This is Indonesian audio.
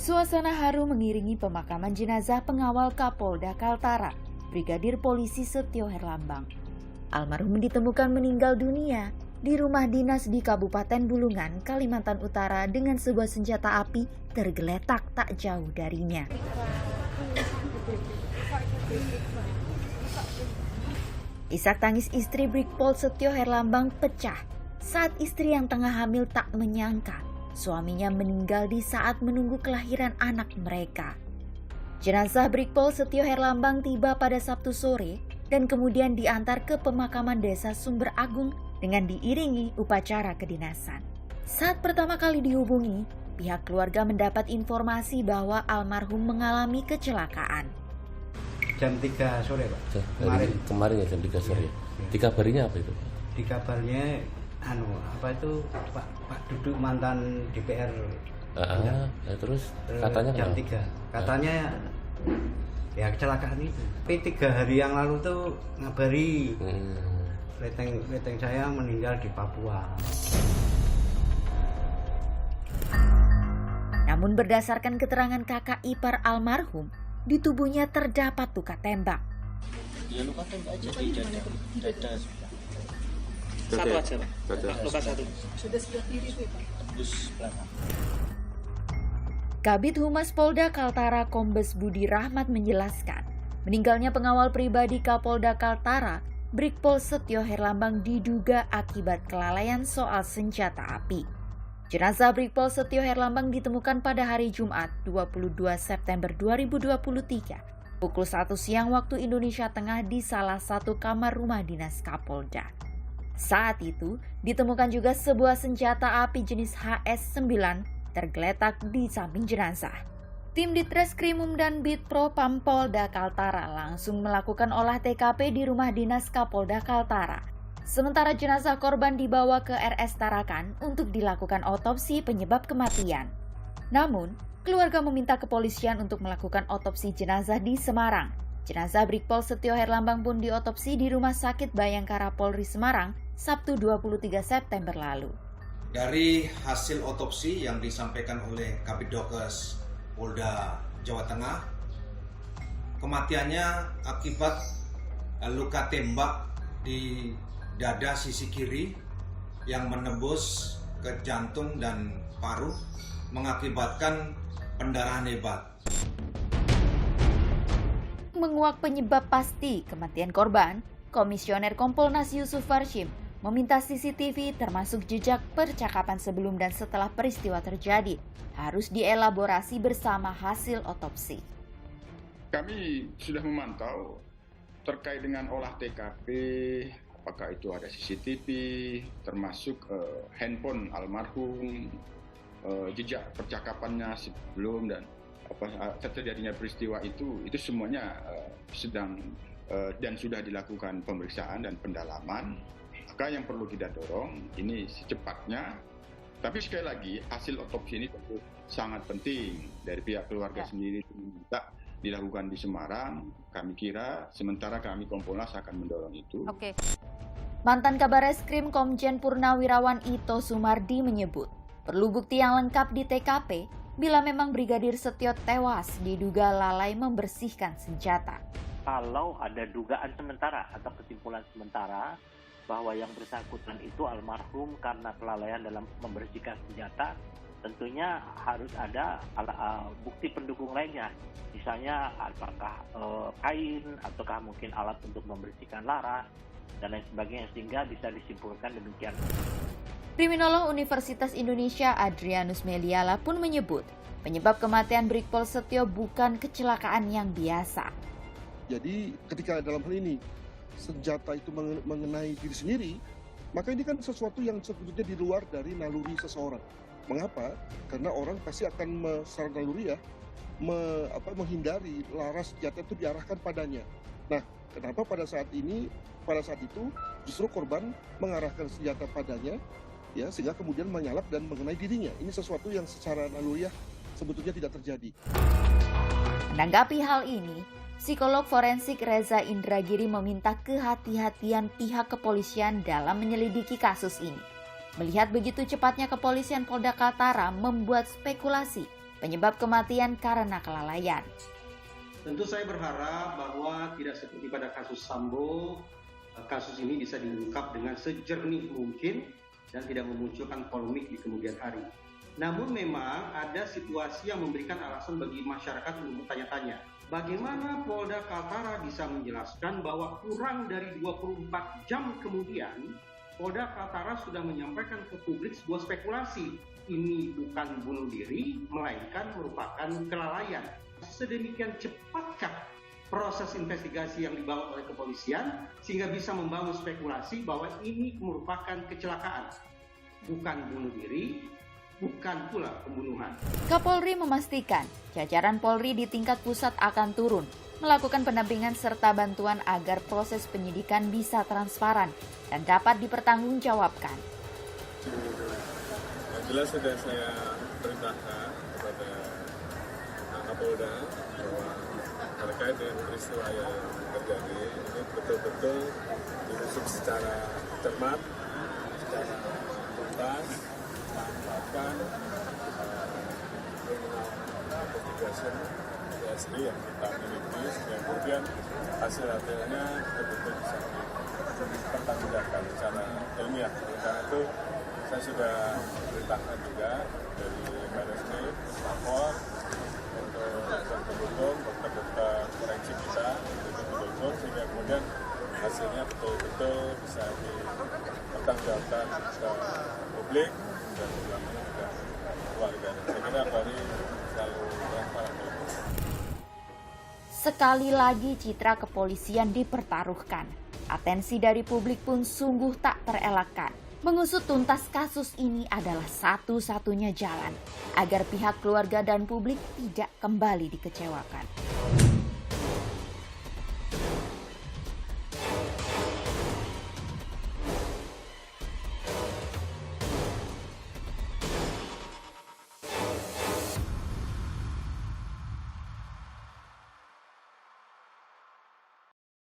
Suasana haru mengiringi pemakaman jenazah pengawal Kapolda Kaltara, Brigadir Polisi Setio Herlambang. Almarhum ditemukan meninggal dunia di rumah dinas di Kabupaten Bulungan, Kalimantan Utara dengan sebuah senjata api tergeletak tak jauh darinya. Isak tangis istri Brigpol Setio Herlambang pecah saat istri yang tengah hamil tak menyangka suaminya meninggal di saat menunggu kelahiran anak mereka. Jenazah Brigpol Setio Herlambang tiba pada Sabtu sore dan kemudian diantar ke pemakaman desa Sumber Agung dengan diiringi upacara kedinasan. Saat pertama kali dihubungi, pihak keluarga mendapat informasi bahwa almarhum mengalami kecelakaan. Jam 3 sore, Pak. Kemarin ya jam 3 sore. Dikabarinya apa itu? Dikabarnya Pak Duduk mantan DPR. Terus katanya jam 3. Katanya ya kecelakaan itu. Tapi 3 hari yang lalu tuh ngabari leteng saya meninggal di Papua. Namun berdasarkan keterangan kakak ipar almarhum, di tubuhnya terdapat luka tembak. Ya luka tembak aja di dada. Satu aja, Pak. Luka satu. Sudah sebelah kiri itu, Pak. Terus belakang. Kabid Humas Polda Kaltara Kombes Budi Rahmat menjelaskan, meninggalnya pengawal pribadi Kapolda Kaltara, Brigpol Setio Herlambang diduga akibat kelalaian soal senjata api. Jenazah Brigpol Setio Herlambang ditemukan pada hari Jumat 22 September 2023 pukul 1 siang waktu Indonesia Tengah di salah satu kamar rumah dinas Kapolda. Saat itu ditemukan juga sebuah senjata api jenis HS-9 tergeletak di samping jenazah. Tim Ditreskrimum dan Bitpropam Polda Kaltara langsung melakukan olah TKP di rumah dinas Kapolda Kaltara. Sementara jenazah korban dibawa ke RS Tarakan untuk dilakukan otopsi penyebab kematian. Namun, keluarga meminta kepolisian untuk melakukan otopsi jenazah di Semarang. Jenazah Brigpol Setio Herlambang pun diotopsi di Rumah Sakit Bayangkara Polri Semarang, Sabtu 23 September lalu. Dari hasil otopsi yang disampaikan oleh Kabidokes Polda Jawa Tengah, kematiannya akibat luka tembak di dada sisi kiri yang menembus ke jantung dan paru mengakibatkan pendarahan hebat. Menguak penyebab pasti kematian korban, Komisioner Kompolnas Yusuf Warshim meminta CCTV termasuk jejak percakapan sebelum dan setelah peristiwa terjadi harus dielaborasi bersama hasil otopsi. Kami sudah memantau terkait dengan olah TKP, apakah itu ada CCTV, termasuk handphone almarhum, jejak percakapannya sebelum dan terjadinya peristiwa itu semuanya sedang dan sudah dilakukan pemeriksaan dan pendalaman. Maka yang perlu kita dorong ini secepatnya. Tapi sekali lagi hasil otopsi ini tentu sangat penting. Dari pihak keluarga sendiri minta dilakukan di Semarang. Kami kira sementara kami Kompolnas akan mendorong itu. Mantan Kabar Eskrim Komjen Purnawirawan Ito Sumardi menyebut perlu bukti yang lengkap di TKP bila memang Brigadir Setio tewas diduga lalai membersihkan senjata. Kalau ada dugaan sementara atau kesimpulan sementara bahwa yang bersangkutan itu almarhum karena kelalaian dalam membersihkan senjata, tentunya harus ada bukti pendukung lainnya. Misalnya apakah kain ataukah mungkin alat untuk membersihkan laras dan lain sebagainya sehingga bisa disimpulkan demikian. Kriminolog Universitas Indonesia Adrianus Meliala pun menyebut penyebab kematian Brigpol Setio bukan kecelakaan yang biasa. Jadi ketika dalam hal ini senjata itu mengenai diri sendiri, maka ini kan sesuatu yang sebetulnya di luar dari naluri seseorang. Mengapa? Karena orang pasti akan secara naluri menghindari laras senjata itu diarahkan padanya. Nah, kenapa pada saat itu justru korban mengarahkan senjata padanya, ya sehingga kemudian menyalap dan mengenai dirinya. Ini sesuatu yang secara naluriah sebetulnya tidak terjadi. Menanggapi hal ini, psikolog forensik Reza Indragiri meminta kehati-hatian pihak kepolisian dalam menyelidiki kasus ini. Melihat begitu cepatnya kepolisian Polda Kaltara membuat spekulasi penyebab kematian karena kelalaian. Tentu saya berharap bahwa tidak seperti pada kasus Sambo, kasus ini bisa diungkap dengan sejernih mungkin dan tidak memunculkan polemik di kemudian hari. Namun memang ada situasi yang memberikan alasan bagi masyarakat untuk bertanya-tanya. Bagaimana Polda Kaltara bisa menjelaskan bahwa kurang dari 24 jam kemudian Polda Kaltara sudah menyampaikan ke publik sebuah spekulasi. Ini bukan bunuh diri, melainkan merupakan kelalaian. Sedemikian cepatkah proses investigasi yang dibawa oleh kepolisian sehingga bisa membangun spekulasi bahwa ini merupakan kecelakaan, bukan bunuh diri, bukan pula pembunuhan. Kapolri memastikan jajaran Polri di tingkat pusat akan turun, melakukan pendampingan serta bantuan agar proses penyidikan bisa transparan dan dapat dipertanggungjawabkan. Yang jelas sudah saya perintahkan kepada Kapolda bahwa terkait dengan peristiwa yang terjadi ini betul-betul diusut secara cermat, secara tuntas, manfaatkan criminal investigation PSI yang kita miliki sehingga kemudian hasil-hasilnya betul-betul bisa dipertanggungjawabkan secara ilmiah. Karena itu saya sudah perintahkan juga dari Baris-Krim, lapor untuk pendukung, dokter-dokter forensik kita untuk mendukung sehingga kemudian hasilnya betul-betul bisa dipertanggungjawabkan ke publik dan ulamanya juga keluarga. Saya kira Bari selalu transparan. Sekali lagi citra kepolisian dipertaruhkan. Atensi dari publik pun sungguh tak terelakkan. Mengusut tuntas kasus ini adalah satu-satunya jalan agar pihak keluarga dan publik tidak kembali dikecewakan.